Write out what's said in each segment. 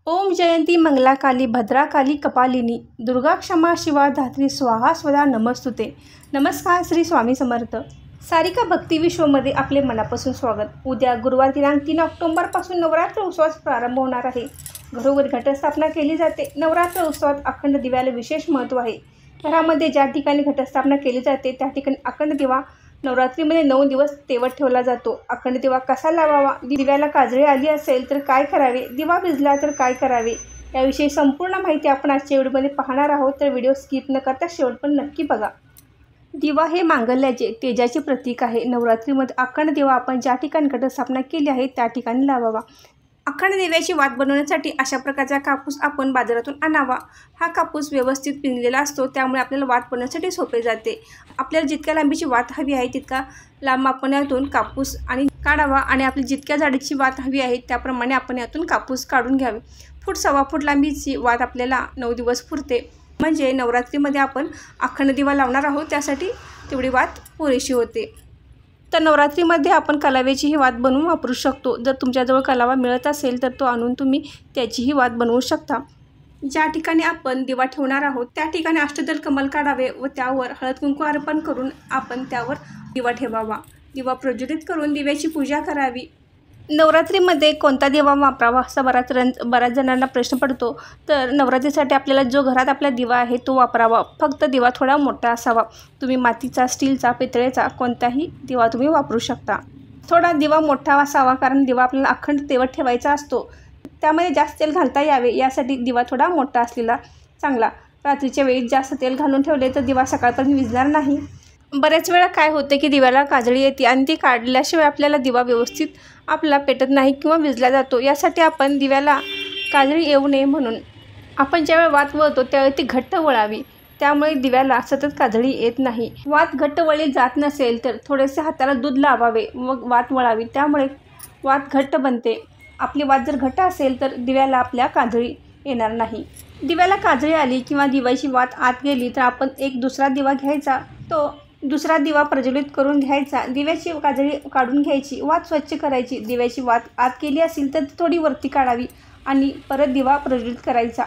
ओम जयंती मंगला काली भद्रा काली कपालिनी दुर्गा क्षमा शिवा धात्री स्वाहा स्वदा नमस्तुते। नमस्कार, श्री स्वामी समर्थ। सारिका भक्ती विश्वमध्ये आपले मनापासून स्वागत। उद्या गुरुवार दिनांक 3 ऑक्टोबरपासून नवरात्र उत्सवास प्रारंभ होणार आहे। घरोघरी घटस्थापना केली जाते। नवरात्र उत्सवात अखंड दिव्याला विशेष महत्त्व आहे। घरामध्ये ज्या ठिकाणी घटस्थापना केली जाते त्या ठिकाणी अखंड दिवा नवरात्रीमध्ये 9 दिवस तेवत ठेवला जातो। अखंड दिवा कसा लावावा, दिव्याला काजळी आली असेल तर काय करावे, दिवा विझला तर काय करावे, याविषयी संपूर्ण माहिती आपण आजच्या व्हिडिओमध्ये पाहणार आहोत। तर व्हिडिओ स्किप न करता शेवटपर्यंत नक्की बघा। दिवा हे मांगल्याचे तेजाचे प्रतीक आहे। नवरात्रीमध्ये अखंड दिवा आपण ज्या ठिकाणी घटस्थापना केली आहे त्या ठिकाणी लावावा। अखंड दिव्याची वात बनवण्यासाठी अशा प्रकारचा कापूस आपण बाजारातून आणावा। हा कापूस व्यवस्थित पिंजलेला असतो, त्यामुळे आपल्याला वात बनवण्यासाठी सोपे जाते। आपल्याला जितक्या लांबीची वात हवी आहे तितका लांब आपण यातून कापूस आणि काढावा आणि आपली जितक्या जाडीची वात हवी आहे त्याप्रमाणे आपण यातून कापूस काढून घ्यावे। फूट सव्वा फूट लांबीची वात आपल्याला 9 दिवस पुरते। म्हणजे नवरात्रीमध्ये आपण अखंड दिवा लावणार आहोत, त्यासाठी तेवढी वात पुरेशी होते। तर नवरात्रीमध्ये आपण कलाव्याची ही वात बनवून वापरू शकतो। जर तुमच्याजवळ कलावा मिळत असेल तर तो आणून तुम्ही त्याचीही वात बनवू शकता। ज्या ठिकाणी आपण दिवा ठेवणार आहोत त्या ठिकाणी अष्टदल कमल काढावे व त्यावर हळद कुंकू अर्पण करून आपण त्यावर दिवा ठेवावा। दिवा प्रज्वलित करून दिव्याची पूजा करावी। नवरात्रीमध्ये कोणता दिवा वापरावा असा बऱ्याच जणांना प्रश्न पडतो। तर नवरात्रीसाठी आपल्याला जो घरात आपला दिवा आहे तो वापरावा। फक्त दिवा थोडा मोठा असावा। तुम्ही मातीचा, स्टीलचा, पितळेचा कोणताही दिवा तुम्ही वापरू शकता। थोडा दिवा मोठा असावा, कारण दिवा आपल्याला अखंड तेवत ठेवायचा असतो, त्यामध्ये जास्त तेल घालता यावे यासाठी दिवा थोडा मोठा असलेला चांगला। रात्रीच्या वेळी जास्त तेल घालून ठेवले तर दिवा सकाळपर्यंत विझणार नाही। बऱ्याच वेळा काय होते की दिव्याला काजळी येते आणि ती काढल्याशिवाय आपल्याला दिवा व्यवस्थित आपला पेटत नाही किंवा विझला जातो। यासाठी आपण दिव्याला काजळी येऊ नये म्हणून आपण ज्यावेळी वात वळतो त्यावेळी ती घट्ट वळावी, त्यामुळे दिव्याला सतत काजळी येत नाही। वात घट्ट वळली जात नसेल तर थोडेसे हाताला दूध लावावे व वात वळावी, त्यामुळे वात घट्ट बनते। आपली वात जर घट्ट असेल तर दिव्याला आपल्या काजळी येणार नाही। दिव्याला काजळी आली किंवा दिव्याची वात आत गेली तर आपण एक दुसरा दिवा घ्यायचा, तो दुसरा दिवा प्रज्वलित करून घ्यायचा। दिव्याची काजळी काढून घ्यायची, वात स्वच्छ करायची। दिव्याची वात आत केली असेल तर थोडी वरती काढावी आणि परत दिवा प्रज्वलित करायचा।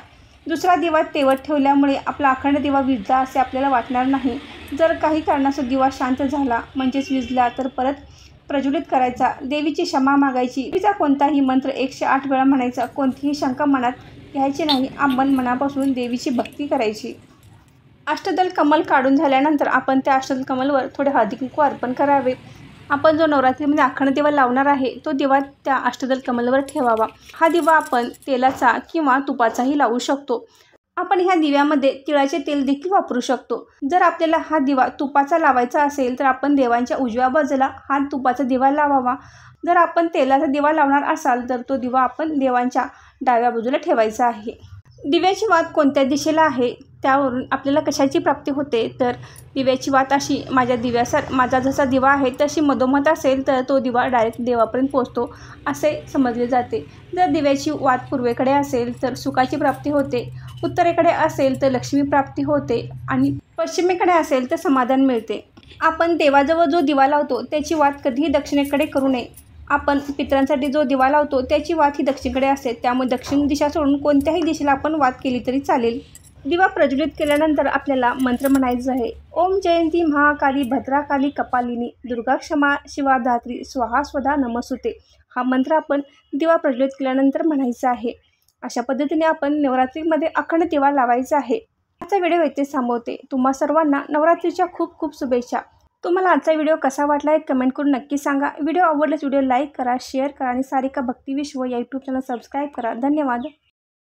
दुसरा दिवा तेवत ठेवल्यामुळे आपला अखंड दिवा विझला असे आपल्याला वाटणार नाही। जर काही कारणास्तव दिवा शांत झाला म्हणजेच विझला तर परत प्रज्वलित करायचा। देवीची क्षमा मागायची। देवीचा कोणताही मंत्र 108 वेळा म्हणायचा। कोणतीही शंका मनात घ्यायची नाही। आपण मनापासून देवीची भक्ती करायची। अष्टदल कमल काढून झाल्यानंतर आपण त्या अष्टदल कमलवर थोडे हळदी कुंकू अर्पण करावे। आपण जो नवरात्रीमध्ये अखंड दिवा लावणार आहे तो दिवा त्या अष्टदल कमलवर ठेवावा। हा दिवा आपण तेलाचा किंवा तुपाचाही लावू शकतो। आपण ह्या दिव्यामध्ये तिळाचे तेल देखील वापरू शकतो। जर आपल्याला हा दिवा तुपाचा लावायचा असेल तर आपण देवांच्या उजव्या बाजूला हा तुपाचा दिवा लावावा। जर आपण तेलाचा दिवा लावणार असाल तर तो दिवा आपण देवांच्या डाव्या बाजूला ठेवायचा आहे। दिव्याची वात कोणत्या दिशेला आहे त्यावरून आपल्याला कशाची प्राप्ती होते, तर दिव्याची वात अशी माझा जसा दिवा आहे तशी मधोमध असेल तर तो दिवा डायरेक्ट देवापर्यंत पोहोचतो असे समजले जाते। जर दिव्याची वात पूर्वेकडे असेल तर सुखाची प्राप्ती होते, उत्तरेकडे असेल तर लक्ष्मी प्राप्ती होते आणि पश्चिमेकडे असेल तर समाधान मिळते। आपण देवाजवळ जो दिवा लावतो त्याची वात कधीही दक्षिणेकडे करू नये। आपण पितरांसाठी जो दिवा लावतो त्याची वात ही दक्षिणेकडे असते, त्यामुळे दक्षिण दिशा सोडून कोणत्याही दिशेला आपण वात केली तरी चालेल। दिवा प्रज्वलित केल्यानंतर आपल्याला मंत्र म्हणायचं आहे। ओम जयंती महाकाली भद्रा काली कपालिनी दुर्गा क्षमा शिवा धात्री स्वाहा स्वदा नमस्तुते। हा मंत्र आपण दिवा प्रज्वलित केल्यानंतर म्हणायचा आहे। अशा पद्धतीने आपण नवरात्रीमध्ये अखंड दिवा लावायचा आहे। आजचा व्हिडिओ इथेच थांबवते। तुम्हा सर्वांना नवरात्रीच्या खूप खूप शुभेच्छा। तुम्हाला आजचा व्हिडिओ कसा वाटला आहे कमेंट करून नक्की सांगा। व्हिडिओ आवडल्यास व्हिडिओ लाईक करा, शेअर करा आणि सारिका भक्ती विश्व या यूट्यूब चॅनल सबस्क्राईब करा। धन्यवाद।